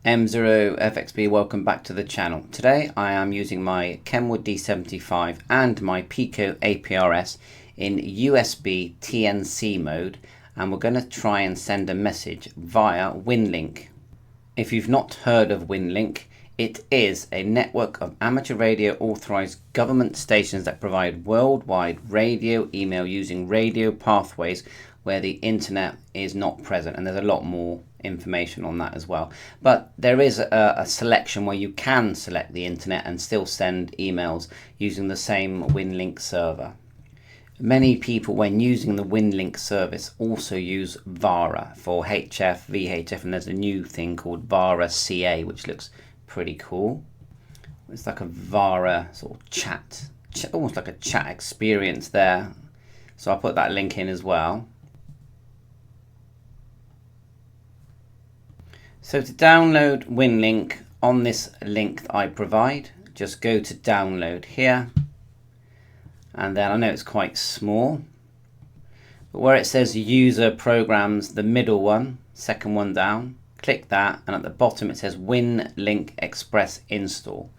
M0FXB, welcome back to the channel. Today I am using my Kenwood D75 and my Pico APRS in USB TNC mode, and we're going to try and send a message via Winlink. If you've not heard of Winlink, it is a network of amateur radio authorized government stations that provide worldwide radio email using radio pathways where the internet is not present, and there's a lot more information on that as well. But there is a selection where you can select the internet and still send emails using the same Winlink server. Many people, when using the Winlink service, also use VARA for HF, VHF, and there's a new thing called VARA CA, which looks pretty cool. It's like a VARA sort of chat, almost like a chat experience there. So I'll put that link in as well. So to download Winlink on this link that I provide, just go to download here, and then I know it's quite small, but where it says user programs, the middle one, second one down, click that, and at the bottom it says Winlink Express install.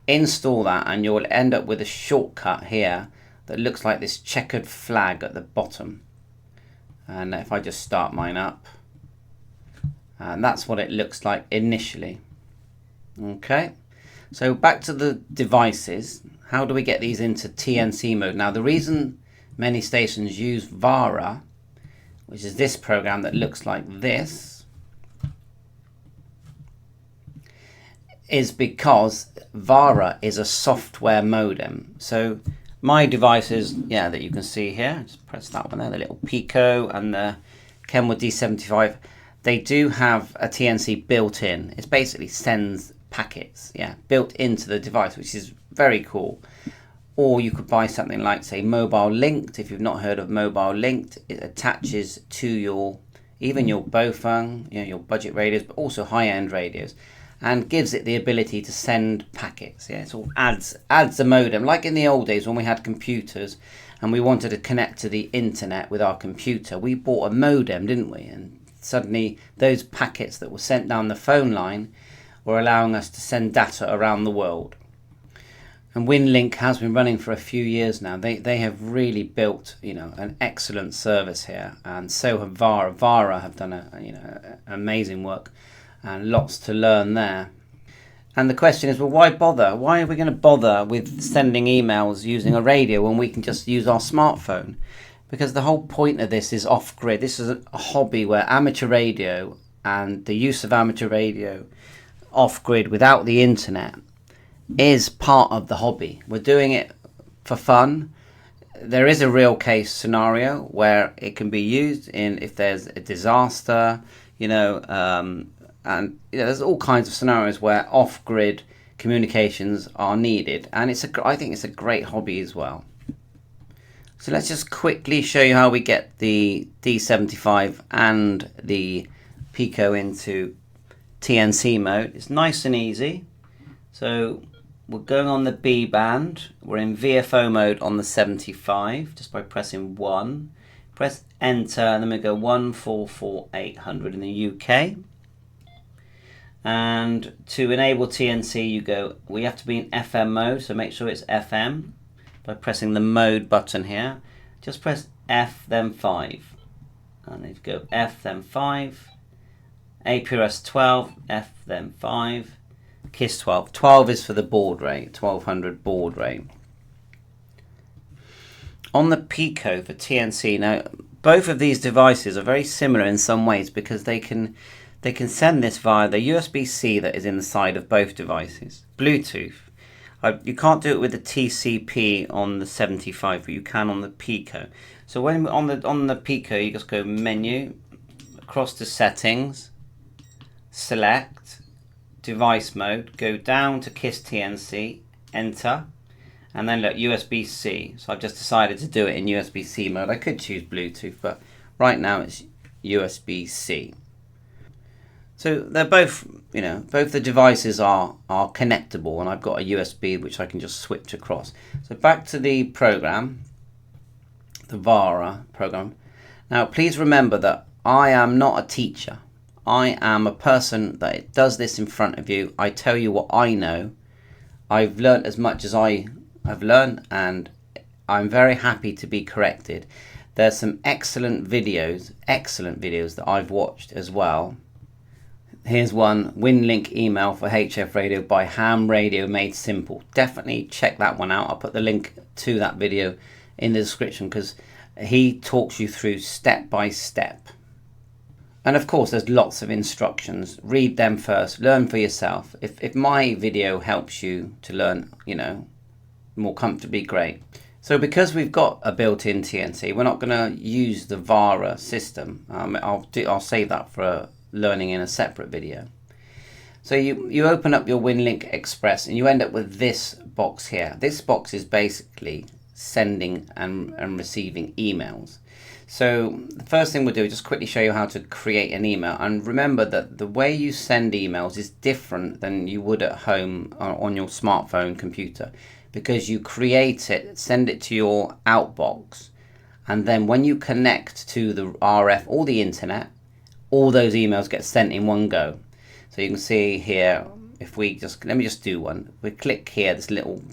Install that and you'll end up with a shortcut here that looks like this checkered flag at the bottom. And if I just start mine up, and that's what it looks like initially. Okay, so back to the devices. How do we get these into TNC mode? Now, the reason many stations use VARA, which is this program that looks like this, is because VARA is a software modem. So my devices, yeah, that you can see here, just press that one there, the little Pico and the Kenwood D75, they do have a TNC built in. It basically sends packets, yeah, built into the device, which is very cool. Or you could buy something like, say, Mobile Linked. If you've not heard of Mobile Linked, it attaches to your, even your Bofang, you know, your budget radios, but also high-end radios, and gives it the ability to send packets. Yeah, it sort of adds a modem, like in the old days when we had computers and we wanted to connect to the internet with our computer. We bought a modem, didn't we? And suddenly those packets that were sent down the phone line were allowing us to send data around the world. And Winlink has been running for a few years now. They have really built, you know, an excellent service here, and so have VARA. VARA have done amazing work and lots to learn there. And the question is, well, why bother? Why are we going to bother with sending emails using a radio when we can just use our smartphone? Because the whole point of this is off-grid. This is a hobby where amateur radio and the use of amateur radio off-grid without the internet is part of the hobby. We're doing it for fun. There is a real case scenario where it can be used in if there's a disaster, you know, and you know, there's all kinds of scenarios where off-grid communications are needed, and I think it's a great hobby as well. So let's just quickly show you how we get the D75 and the Pico into TNC mode. It's nice and easy. So we're going on the B band. We're in VFO mode on the 75 just by pressing 1. Press enter, and then we go 144,800 in the UK. And to enable TNC, we have to be in FM mode, so make sure it's FM by pressing the mode button here. Just press F then 5, and then go F then 5, APRS 12, F then 5, KISS 12. 12 is for the baud rate, 1200 baud rate. On the Pico for TNC, now both of these devices are very similar in some ways because they can send this via the USB-C that is in the side of both devices. Bluetooth. You can't do it with the TCP on the 75, but you can on the Pico. So when on the Pico, you just go menu, across to settings, select device mode, go down to KISS TNC, enter, and then look, USB-C. So I've just decided to do it in USB-C mode. I could choose Bluetooth, but right now it's USB-C. So they're both, you know, both the devices are connectable, and I've got a USB which I can just switch across. So back to the program, the VARA program. Now please remember that I am not a teacher. I am a person that does this in front of you. I tell you what I know. I've learned as much as I've learned, and I'm very happy to be corrected. There's some excellent videos that I've watched as well. Here's one, Winlink email for HF radio by Ham Radio Made Simple. Definitely check that one out. I'll put the link to that video in the description because he talks you through step by step. And of course, there's lots of instructions. Read them first, learn for yourself. If my video helps you to learn, more comfortably, great. So because we've got a built-in TNC, we're not going to use the VARA system. I'll save that for learning in a separate video. So you open up your Winlink Express and you end up with this box here. This box is basically sending and receiving emails. So the first thing we'll do is just quickly show you how to create an email. And remember that the way you send emails is different than you would at home on your smartphone computer, because you create it, send it to your outbox, and then when you connect to the RF or the internet, all those emails get sent in one go. So you can see here, if we just, let me just do one. We click here, this little,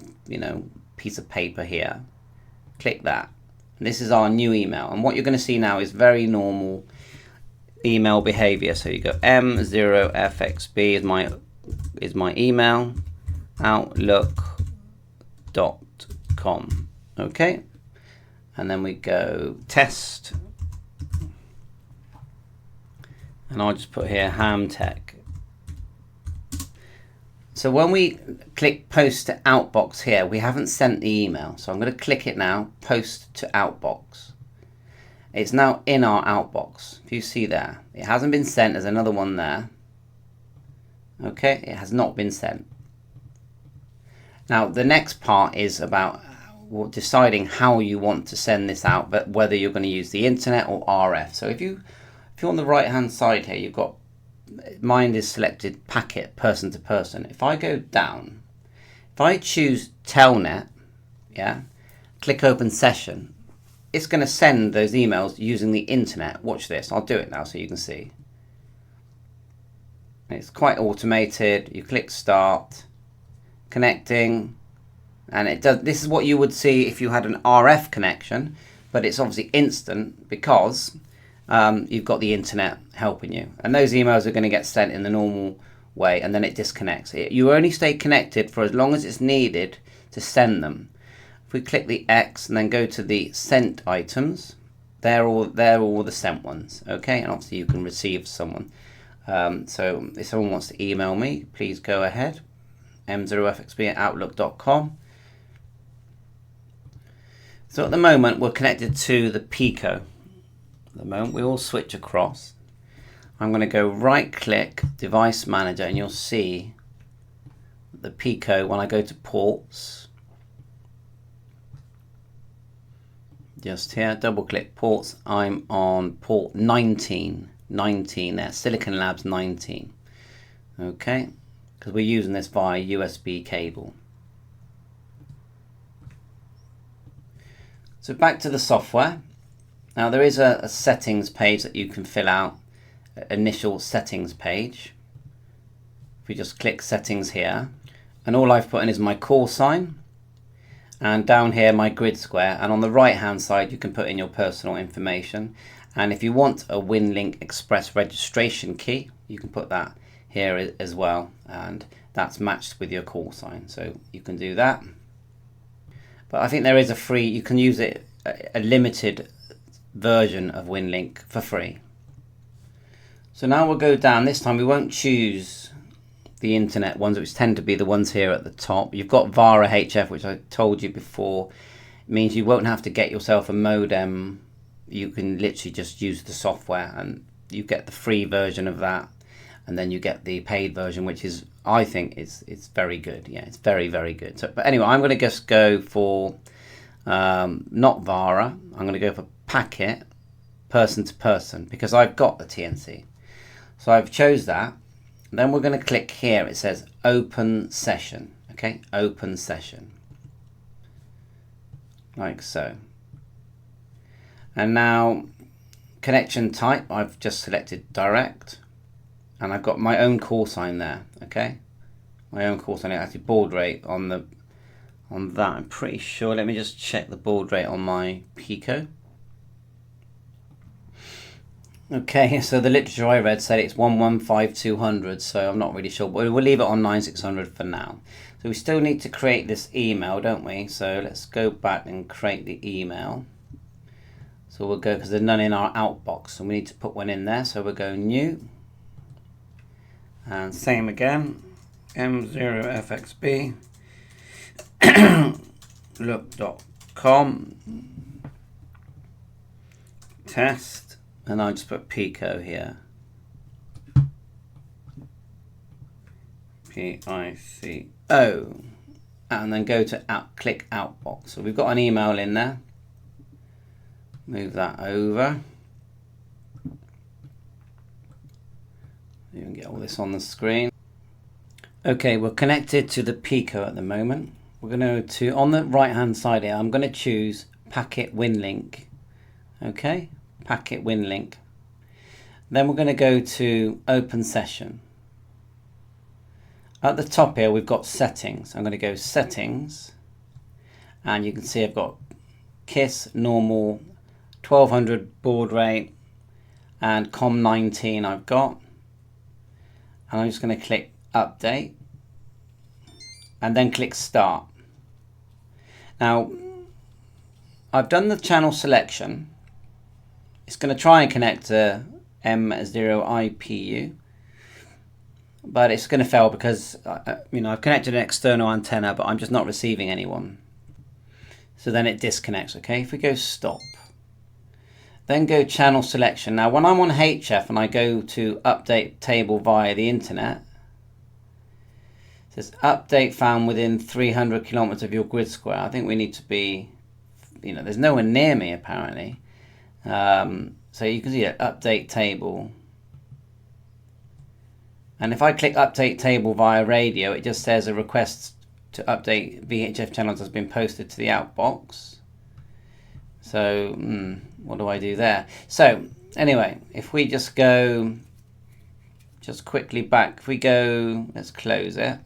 piece of paper here. Click that. And this is our new email. And what you're going to see now is very normal email behavior. So you go M0FXB is my email, outlook.com. Okay. And then we go test. And I'll just put here Ham Tech. So when we click post to outbox here, we haven't sent the email. So I'm going to click it now, post to outbox. It's now in our outbox. If you see there, it hasn't been sent. There's another one there. Okay, it has not been sent. Now the next part is about deciding how you want to send this out, but whether you're going to use the internet or RF. So if you're on the right hand side here, you've got, mine is selected packet, person to person. If I go down, if I choose Telnet, click open session, it's going to send those emails using the internet. Watch this, I'll do it now so you can see. It's quite automated. You click start, connecting, and it does. This is what you would see if you had an RF connection, but it's obviously instant because you've got the internet helping you, and those emails are going to get sent in the normal way, and then it disconnects. You only stay connected for as long as it's needed to send them. If we click the X and then go to the sent items, they're all the sent ones. Okay, and obviously you can receive someone. So if someone wants to email me, please go ahead. M0FXB@outlook.com. So at the moment we're connected to the Pico. At the moment we all switch across. I'm going to go right click device manager, and you'll see the Pico. When I go to ports, just here, double click ports, I'm on port 19 there, Silicon Labs 19. Okay, because we're using this via USB cable. So back to the software. Now there is a settings page that you can fill out, initial settings page. If we just click settings here, and all I've put in is my call sign, and down here my grid square, and on the right hand side you can put in your personal information, and if you want a Winlink Express registration key, you can put that here as well, and that's matched with your call sign, so you can do that. But I think there is a free, you can use it, a limited version of Winlink for free. So now we'll go down. This time we won't choose the internet ones, which tend to be the ones here at the top. You've got VARA HF, which I told you before. It means you won't have to get yourself a modem. You can literally just use the software, and you get the free version of that, and then you get the paid version, which is, I think, it's very good. Yeah, it's very, very good. So, but anyway, I'm going to just go for not VARA. I'm going to go for packet, person to person, because I've got the TNC. So I've chose that. Then we're going to click here. It says open session. Okay, open session, like so. And now connection type, I've just selected direct. and I've got my own call sign there. Okay, my own call sign, actually baud rate on that. I'm pretty sure. Let me just check the baud rate on my Pico. Okay, so the literature I read said it's 115,200, so I'm not really sure, but we'll leave it on 9600 for now. So we still need to create this email, don't we? So let's go back and create the email. So we'll go, because there's none in our outbox, and we need to put one in there. So we'll go new, and same again, M0FXB look.com test, and I'll just put Pico here, Pico, and then go to click outbox. So we've got an email in there. Move that over. You can get all this on the screen. Okay, we're connected to the Pico at the moment. We're going to, on the right hand side here, I'm going to choose Packet Winlink. Okay, Packet Winlink. Then we're going to go to Open Session. At the top here, we've got Settings. I'm going to go Settings, and you can see I've got KISS, normal, 1200 baud rate, and COM19 I've got. And I'm just going to click Update, and then click Start. Now, I've done the channel selection. It's going to try and connect to M0IPU, but it's going to fail because I've connected an external antenna, but I'm just not receiving anyone. So then it disconnects. Okay, if we go Stop, then go Channel Selection. Now, when I'm on HF and I go to update table via the internet, it says update found within 300 kilometers of your grid square. I think we need to be, there's no one near me apparently. So you can see it, update table. And if I click update table via radio, it just says a request to update VHF channels has been posted to the outbox. So what do I do there? So anyway, if we just go, just quickly back, if we go, let's close it.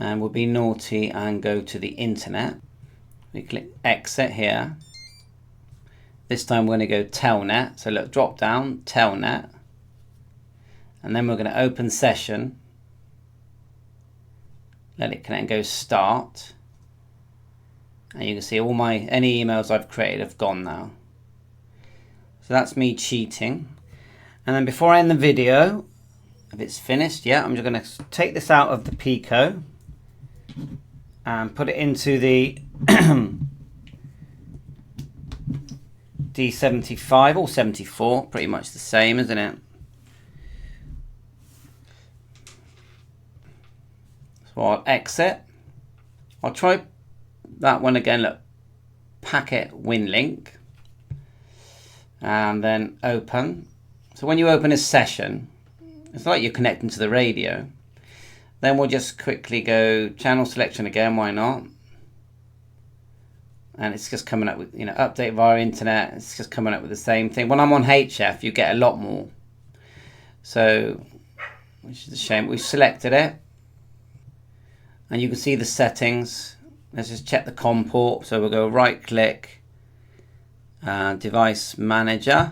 And we'll be naughty and go to the internet. We click exit here. This time we're going to go Telnet. So look, drop down, Telnet. And then we're going to open session. Let it connect and go start. And you can see all any emails I've created have gone now. So that's me cheating. And then before I end the video, if it's finished, I'm just going to take this out of the Pico and put it into the D75 or 74, pretty much the same, isn't it? So I'll exit. I'll try that one again. Look, Packet Winlink, and then open. So when you open a session, it's like you're connecting to the radio. Then we'll just quickly go channel selection again, why not? And it's just coming up with, update via internet. It's just coming up with the same thing. When I'm on HF, you get a lot more. So, which is a shame. We've selected it. And you can see the settings. Let's just check the COM port. So we'll go right click, device manager.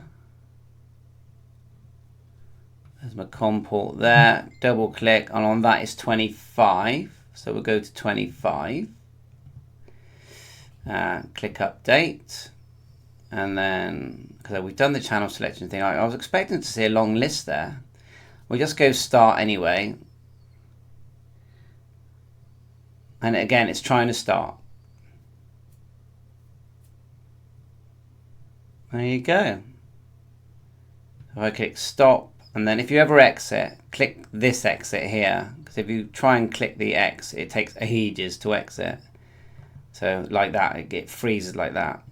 There's my COM port there. Double click, and on that is 25. So we'll go to 25. Click update, and then because we've done the channel selection thing, I was expecting to see a long list there. We'll just go start anyway, and again it's trying to start. There you go. So I click stop, and then if you ever exit, click this exit here, because if you try and click the X, it takes ages to exit. So like that, it freezes like that.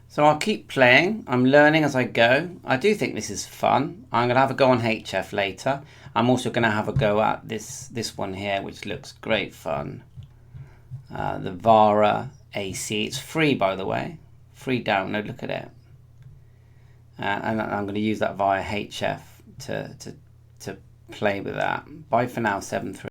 So I'll keep playing. I'm learning as I go. I do think this is fun. I'm going to have a go on HF later. I'm also going to have a go at this one here, which looks great fun. The VARA AC. It's free, by the way. Free download. Look at it. And I'm going to use that via HF to play with that. Bye for now, 7-3.